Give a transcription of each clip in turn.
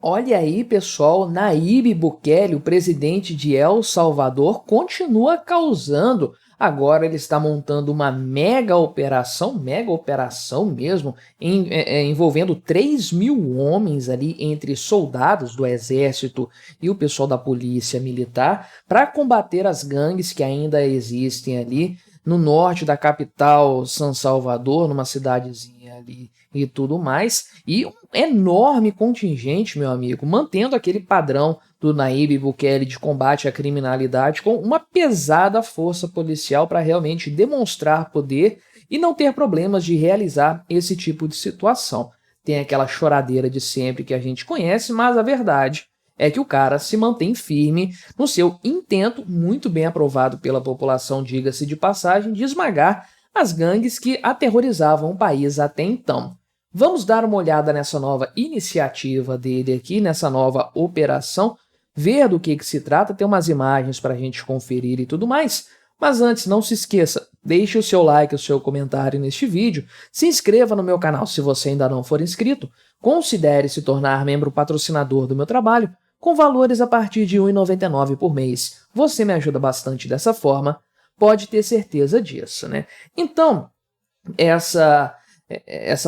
Olha aí, pessoal, Nayib Bukele, o presidente de El Salvador, continua causando. Agora ele está montando uma mega operação mesmo, envolvendo 3.000 homens ali, entre soldados do exército e o pessoal da polícia militar, para combater as gangues que ainda existem ali no norte da capital, San Salvador, numa cidadezinha ali e tudo mais, e um enorme contingente, meu amigo, mantendo aquele padrão do Nayib Bukele de combate à criminalidade com uma pesada força policial para realmente demonstrar poder e não ter problemas de realizar esse tipo de situação. Tem aquela choradeira de sempre que a gente conhece, mas a verdade é que o cara se mantém firme no seu intento, muito bem aprovado pela população, diga-se de passagem, de esmagar as gangues que aterrorizavam o país até então. Vamos dar uma olhada nessa nova iniciativa dele aqui, nessa nova operação, ver do que se trata, tem umas imagens para a gente conferir e tudo mais. Mas antes, não se esqueça, deixe o seu like, o seu comentário neste vídeo, se inscreva no meu canal se você ainda não for inscrito, considere se tornar membro patrocinador do meu trabalho, com valores a partir de R$ 1,99 por mês. Você me ajuda bastante dessa forma, pode ter certeza disso, né? Então, essa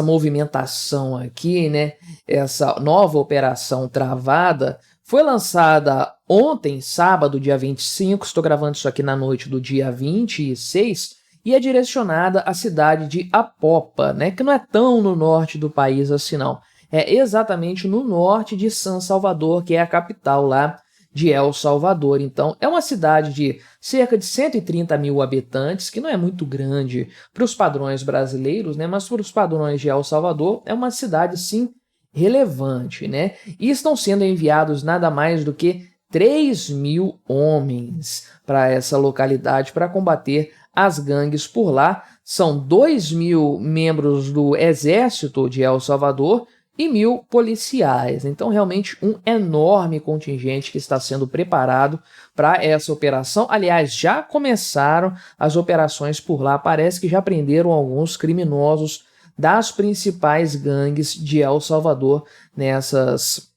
movimentação aqui, né, essa nova operação travada, foi lançada ontem, sábado, dia 25, estou gravando isso aqui na noite do dia 26, e é direcionada à cidade de Apopa, né, que não é tão no norte do país assim não. É exatamente no norte de San Salvador, que é a capital lá de El Salvador. Então, é uma cidade de cerca de 130.000 habitantes, que não é muito grande para os padrões brasileiros, né? Mas para os padrões de El Salvador, é uma cidade, sim, relevante, né? E estão sendo enviados nada mais do que 3.000 homens para essa localidade para combater as gangues por lá. São 2.000 membros do exército de El Salvador e 1.000 policiais. Então, realmente, um enorme contingente que está sendo preparado para essa operação. Aliás, já começaram as operações por lá. Parece que já prenderam alguns criminosos das principais gangues de El Salvador nessas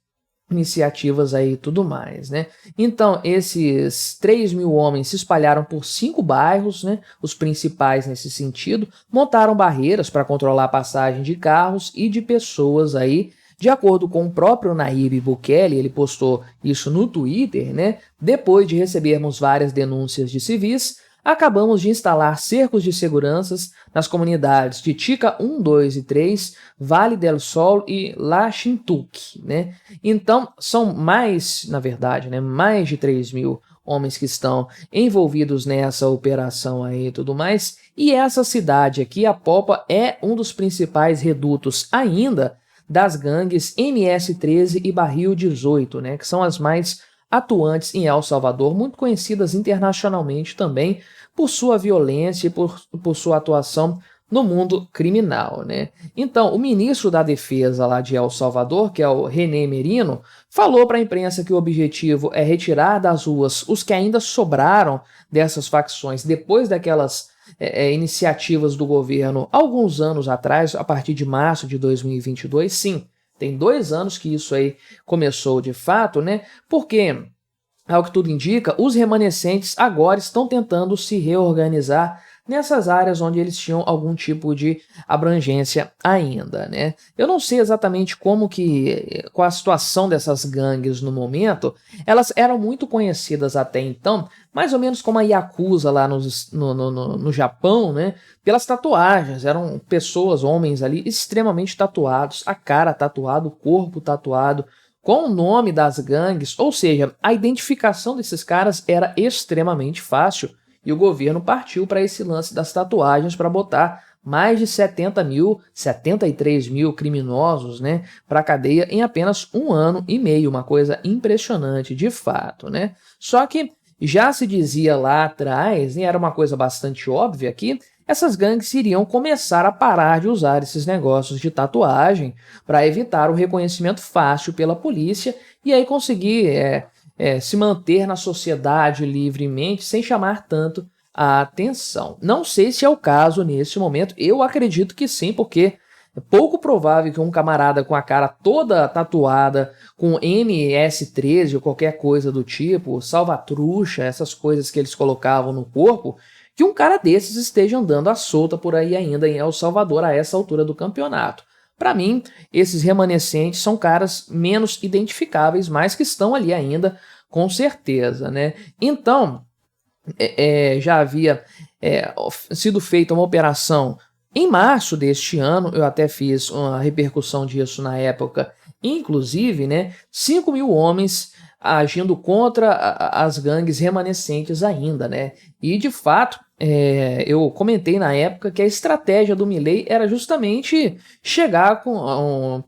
iniciativas aí e tudo mais, né? Então, esses 3.000 homens se espalharam por 5 bairros, né? Os principais nesse sentido, montaram barreiras para controlar a passagem de carros e de pessoas aí. De acordo com o próprio Nayib Bukele, ele postou isso no Twitter, né? Depois de recebermos várias denúncias de civis, acabamos de instalar cercos de seguranças nas comunidades de Tica 1, 2 e 3, Vale del Sol e La Chintuque, né? Então, são mais, na verdade, né, mais de 3.000 homens que estão envolvidos nessa operação aí e tudo mais. E essa cidade aqui, Apopa, é um dos principais redutos ainda das gangues MS-13 e Barril 18, né, que são as mais atuantes em El Salvador, muito conhecidas internacionalmente também por sua violência e por sua atuação no mundo criminal, né? Então, o ministro da Defesa lá de El Salvador, que é o René Merino, falou para a imprensa que o objetivo é retirar das ruas os que ainda sobraram dessas facções depois daquelas iniciativas do governo alguns anos atrás, a partir de março de 2022, sim. Tem 2 anos que isso aí começou de fato, né? Porque, ao que tudo indica, os remanescentes agora estão tentando se reorganizar nessas áreas onde eles tinham algum tipo de abrangência ainda, né? Eu não sei exatamente qual a situação dessas gangues no momento. Elas eram muito conhecidas até então, mais ou menos como a Yakuza lá no Japão, né? Pelas tatuagens. Eram pessoas, homens ali, extremamente tatuados, a cara tatuada, o corpo tatuado, com o nome das gangues, ou seja, a identificação desses caras era extremamente fácil. E o governo partiu para esse lance das tatuagens para botar mais de 73.000 criminosos, né, para a cadeia em apenas 1 ano e meio, uma coisa impressionante de fato, né? Só que já se dizia lá atrás, e era uma coisa bastante óbvia que essas gangues iriam começar a parar de usar esses negócios de tatuagem para evitar o reconhecimento fácil pela polícia e aí conseguir se manter na sociedade livremente sem chamar tanto a atenção. Não sei se é o caso nesse momento, eu acredito que sim, porque É pouco provável que um camarada com a cara toda tatuada, com MS-13 ou qualquer coisa do tipo, salvatrucha, essas coisas que eles colocavam no corpo, que um cara desses esteja andando à solta por aí ainda em El Salvador a essa altura do campeonato. Para mim, esses remanescentes são caras menos identificáveis, mas que estão ali ainda com certeza, né? Então, já havia sido feita uma operação em março deste ano, eu até fiz uma repercussão disso na época, inclusive, né, 5 mil homens agindo contra as gangues remanescentes ainda, né? E de fato, eu comentei na época que a estratégia do Milei era justamente chegar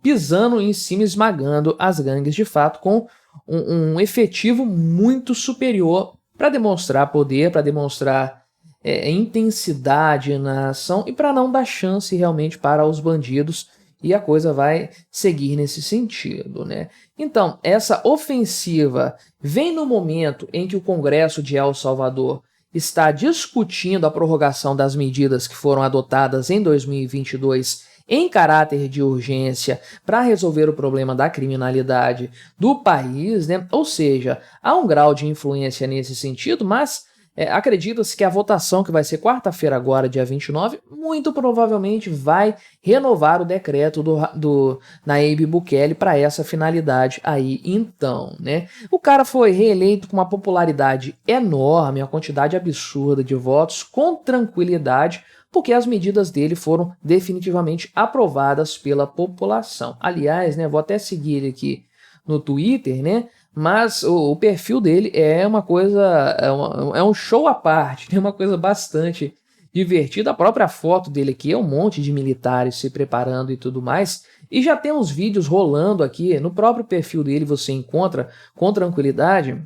pisando em cima, esmagando as gangues de fato com um efetivo muito superior para demonstrar poder, para demonstrar intensidade na ação e para não dar chance realmente para os bandidos, e a coisa vai seguir nesse sentido, né? Então, essa ofensiva vem no momento em que o Congresso de El Salvador está discutindo a prorrogação das medidas que foram adotadas em 2022 em caráter de urgência para resolver o problema da criminalidade do país, né? Ou seja, há um grau de influência nesse sentido, mas acredita-se que a votação que vai ser quarta-feira agora, dia 29, muito provavelmente vai renovar o decreto do Nayib Bukele para essa finalidade aí então, né? O cara foi reeleito com uma popularidade enorme, uma quantidade absurda de votos, com tranquilidade, porque as medidas dele foram definitivamente aprovadas pela população. Aliás, né, vou até seguir ele aqui no Twitter, né? Mas o perfil dele é uma coisa, é um show à parte, é uma coisa bastante divertida. A própria foto dele aqui é um monte de militares se preparando e tudo mais. E já tem uns vídeos rolando aqui, no próprio perfil dele você encontra com tranquilidade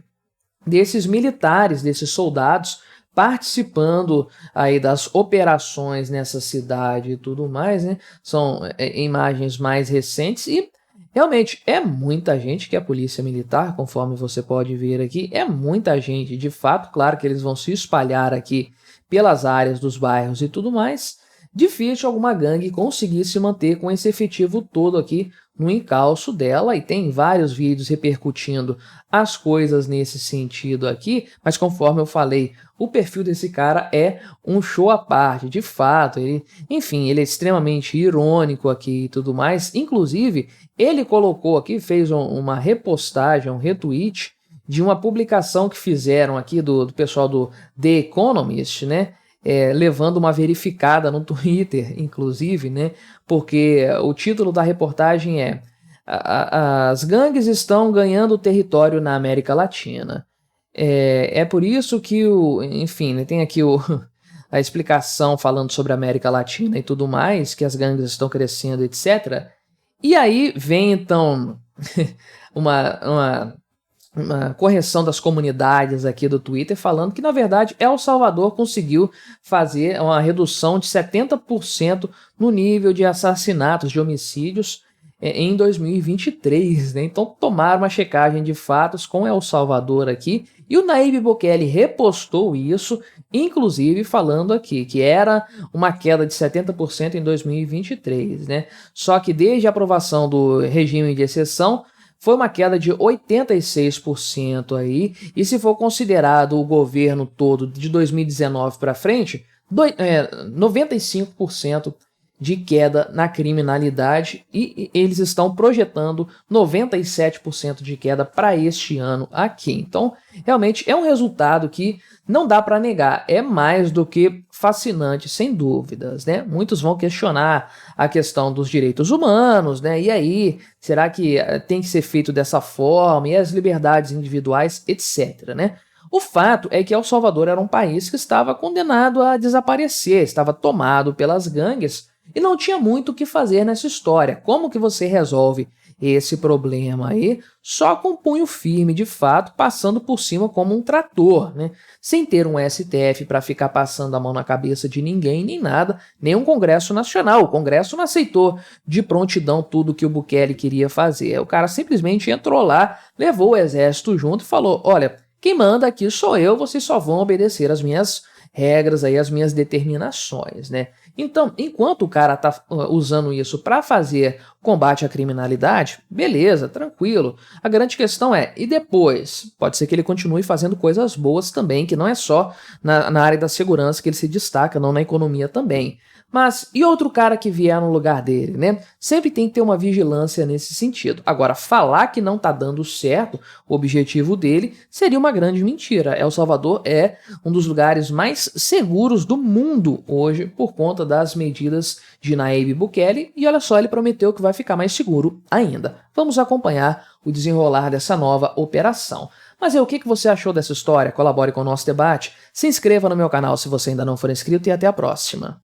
desses militares, desses soldados participando aí das operações nessa cidade e tudo mais, né? São imagens mais recentes e realmente é muita gente que é a polícia militar, conforme você pode ver aqui, é muita gente, de fato. Claro que eles vão se espalhar aqui pelas áreas dos bairros e tudo mais. Difícil alguma gangue conseguir se manter com esse efetivo todo aqui no encalço dela, e tem vários vídeos repercutindo as coisas nesse sentido aqui, mas conforme eu falei, o perfil desse cara é um show à parte, de fato. Enfim, ele é extremamente irônico aqui e tudo mais. Inclusive, ele colocou aqui, fez uma repostagem, um retweet de uma publicação que fizeram aqui do pessoal do The Economist, né? Levando uma verificada no Twitter, inclusive, né? Porque o título da reportagem é As gangues estão ganhando território na América Latina. É por isso que enfim, né, tem aqui a explicação falando sobre a América Latina e tudo mais, que as gangues estão crescendo, etc. E aí vem então uma correção das comunidades aqui do Twitter falando que, na verdade, El Salvador conseguiu fazer uma redução de 70% no nível de assassinatos, de homicídios em 2023, né? Então tomaram uma checagem de fatos com El Salvador aqui, e o Nayib Bukele repostou isso, inclusive falando aqui que era uma queda de 70% em 2023, né? Só que desde a aprovação do regime de exceção foi uma queda de 86% aí, e se for considerado o governo todo de 2019 para frente, 95% de queda na criminalidade, e eles estão projetando 97% de queda para este ano aqui. Então, realmente é um resultado que não dá para negar, é mais do que fascinante, sem dúvidas, né? Muitos vão questionar a questão dos direitos humanos, né? E aí, será que tem que ser feito dessa forma? E as liberdades individuais, etc, né? O fato é que El Salvador era um país que estava condenado a desaparecer, estava tomado pelas gangues e não tinha muito o que fazer nessa história. Como que você resolve esse problema aí? Só com punho firme, de fato, passando por cima como um trator, né? Sem ter um STF para ficar passando a mão na cabeça de ninguém, nem nada, nem um Congresso Nacional. O Congresso não aceitou de prontidão tudo que o Bukele queria fazer. O cara simplesmente entrou lá, levou o exército junto e falou: olha, quem manda aqui sou eu, vocês só vão obedecer as minhas regras aí, as minhas determinações, né? Então, enquanto o cara tá usando isso para fazer combate à criminalidade, beleza, tranquilo. A grande questão é, e depois? Pode ser que ele continue fazendo coisas boas também, que não é só na área da segurança que ele se destaca, não na economia também. Mas e outro cara que vier no lugar dele, né? Sempre tem que ter uma vigilância nesse sentido. Agora, falar que não tá dando certo o objetivo dele seria uma grande mentira. El Salvador é um dos lugares mais seguros do mundo hoje por conta das medidas de Nayib Bukele e olha só, ele prometeu que vai ficar mais seguro ainda. Vamos acompanhar o desenrolar dessa nova operação. Mas o que você achou dessa história? Colabore com o nosso debate, se inscreva no meu canal se você ainda não for inscrito e até a próxima.